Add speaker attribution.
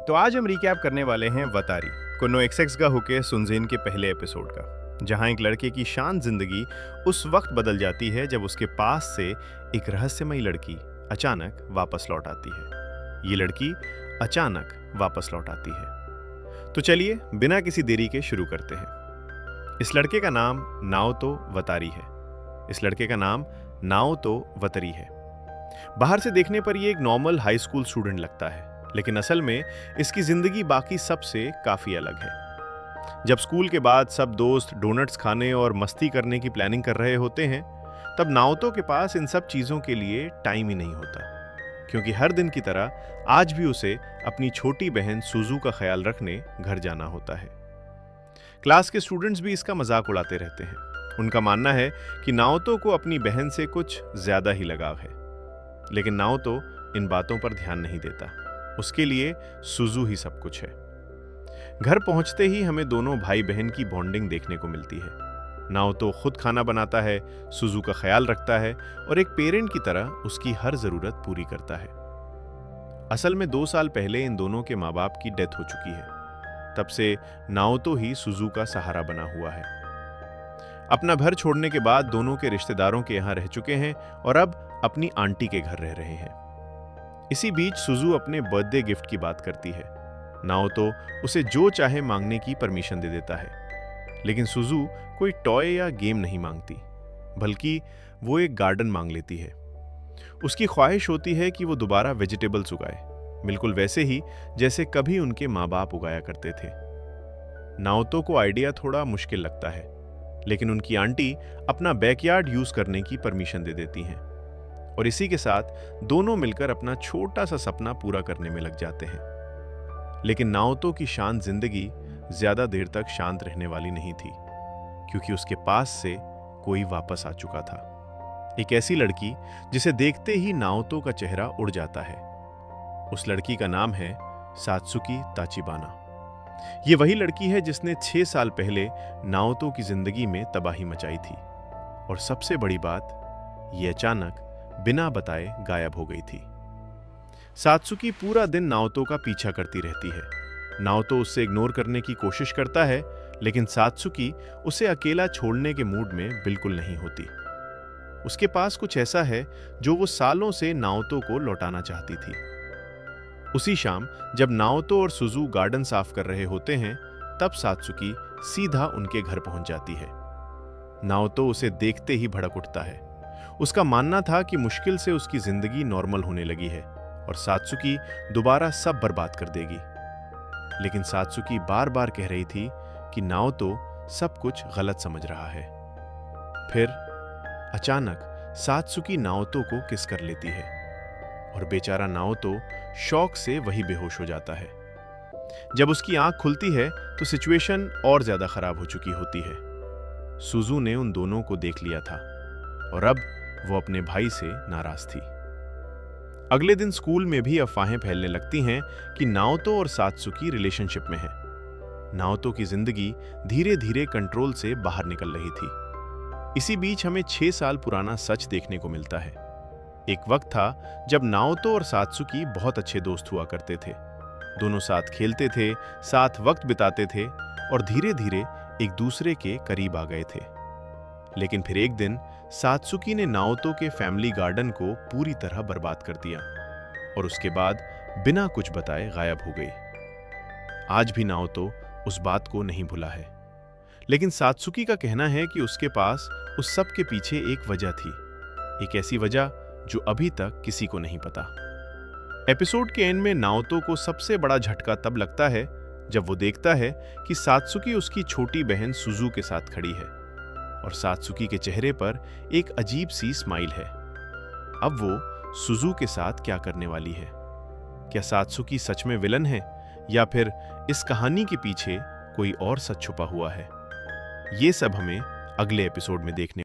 Speaker 1: तो आज हम रिकैप करने वाले हैं वतारी कुन्नो एक्सएक्स गा हुके सुनजेन के पहले एपिसोड का, जहां एक लड़के की शांत जिंदगी उस वक्त बदल जाती है जब उसके पास से एक रहस्यमयी लड़की अचानक वापस लौट आती है। ये लड़की अचानक वापस लौट आती है। तो चलिए बिना किसी देरी के शुरू करते हैं। इस लड़के का नाम नाओतो वतारी है। इस लड़के का नाम नाओतो वतरी है। बाहर से देखने पर ये एक नॉर्मल हाई स्कूल स्टूडेंट लगता है, लेकिन असल में इसकी जिंदगी बाकी सब से काफी अलग है। जब स्कूल के बाद सब दोस्त डोनट्स खाने और मस्ती करने की प्लानिंग कर रहे होते हैं, तब नाओतो के पास इन सब चीजों के लिए टाइम ही नहीं होता, क्योंकि हर दिन की तरह आज भी उसे अपनी छोटी बहन सुजू का ख्याल रखने घर जाना होता है। क्लास के स्टूडेंट्स भी इसका मजाक उड़ाते रहते हैं। उनका मानना है कि नाओतो को अपनी बहन से कुछ ज्यादा ही लगाव है, लेकिन नाओतो इन बातों पर ध्यान नहीं देता। उसके लिए सुजू ही सब कुछ है। घर पहुंचते ही हमें दोनों भाई बहन की बॉन्डिंग देखने को मिलती है। नाओतो खुद खाना बनाता है, सुजू का ख्याल रखता है और एक पेरेंट की तरह उसकी हर जरूरत पूरी करता है। असल में 2 साल पहले इन दोनों के माँ बाप की डेथ हो चुकी है। तब से नाओतो ही सुजू का सहारा बना हुआ है। अपना घर छोड़ने के बाद दोनों के रिश्तेदारों के यहाँ रह चुके हैं और अब अपनी आंटी के घर रह रहे हैं। इसी बीच सुजू अपने बर्थडे गिफ्ट की बात करती है। नाओतो उसे जो चाहे मांगने की परमिशन दे देता है, लेकिन सुजू कोई टॉय या गेम नहीं मांगती, बल्कि वो एक गार्डन मांग लेती है। उसकी ख्वाहिश होती है कि वो दोबारा वेजिटेबल्स उगाए, बिल्कुल वैसे ही जैसे कभी उनके माँ बाप उगाया करते थे। नाओतो को आइडिया थोड़ा मुश्किल लगता है, लेकिन उनकी आंटी अपना बैकयार्ड यूज करने की परमिशन दे देती हैं और इसी के साथ दोनों मिलकर अपना छोटा सा सपना पूरा करने में लग जाते हैं। लेकिन नाओतो की शांत जिंदगी ज्यादा देर तक शांत रहने वाली नहीं थी, क्योंकि उसके पास से कोई वापस आ चुका था। एक ऐसी लड़की जिसे देखते ही नाओतो का चेहरा उड़ जाता है। उस लड़की का नाम है सात्सुकी ताचिबाना। ये वही लड़की है जिसने 6 साल पहले नाओतो की जिंदगी में तबाही मचाई थी, और सबसे बड़ी बात, ये अचानक बिना बताए गायब हो गई थी। सात्सुकी पूरा दिन नाओतो का पीछा करती रहती है। नाओतो उससे इग्नोर करने की कोशिश करता है, लेकिन सात्सुकी उसे अकेला छोड़ने के मूड में बिल्कुल नहीं होती। उसके पास कुछ ऐसा है जो वो सालों से नाओतो को लौटाना चाहती थी। उसी शाम जब नाओतो और सुजू गार्डन साफ कर रहे होते हैं, तब सात्सुकी सीधा उनके घर पहुंच जाती है। नाओतो उसे देखते ही भड़क उठता है। उसका मानना था कि मुश्किल से उसकी जिंदगी नॉर्मल होने लगी है और सात्सुकी दोबारा सब बर्बाद कर देगी। लेकिन सात्सुकी बार बार कह रही थी कि नाओतो सब कुछ गलत समझ रहा है। फिर अचानक सात्सुकी नाओतो को किस कर लेती है और बेचारा नाओतो शौक से वही बेहोश हो जाता है। जब उसकी आंख खुलती है तो सिचुएशन और ज्यादा खराब हो चुकी होती है। सुजू ने उन दोनों को देख लिया था और अब वो अपने भाई से नाराज थी। अगले दिन स्कूल में भी अफवाहें फैलने लगती हैं कि नाओतो और सात्सुकी रिलेशनशिप में है। नाओतो की जिंदगी धीरे धीरे कंट्रोल से बाहर निकल रही थी। इसी बीच हमें 6 साल पुराना सच देखने को मिलता है। एक वक्त था जब नाओतो और सात्सुकी बहुत अच्छे दोस्त हुआ करते थे। दोनों साथ खेलते थे, साथ वक्त बिताते थे और धीरे धीरे एक दूसरे के करीब आ गए थे। लेकिन फिर एक दिन सात्सुकी ने नाओतो के फैमिली गार्डन को पूरी तरह बर्बाद कर दिया और उसके बाद बिना कुछ बताए गायब हो गई। आज भी नाओतो उस बात को नहीं भुला है, लेकिन सात्सुकी का कहना है कि उसके पास उस सब के पीछे एक वजह थी, एक ऐसी वजह जो अभी तक किसी को नहीं पता। एपिसोड के एंड में नाओतो को सबसे बड़ा झटका तब लगता है जब वो देखता है कि सात्सुकी उसकी छोटी बहन सुजू के साथ खड़ी है और सात्सुकी के चेहरे पर एक अजीब सी स्माइल है। अब वो सुजू के साथ क्या करने वाली है? क्या सात्सुकी सच में विलन है या फिर इस कहानी के पीछे कोई और सच छुपा हुआ है? ये सब हमें अगले एपिसोड में देखने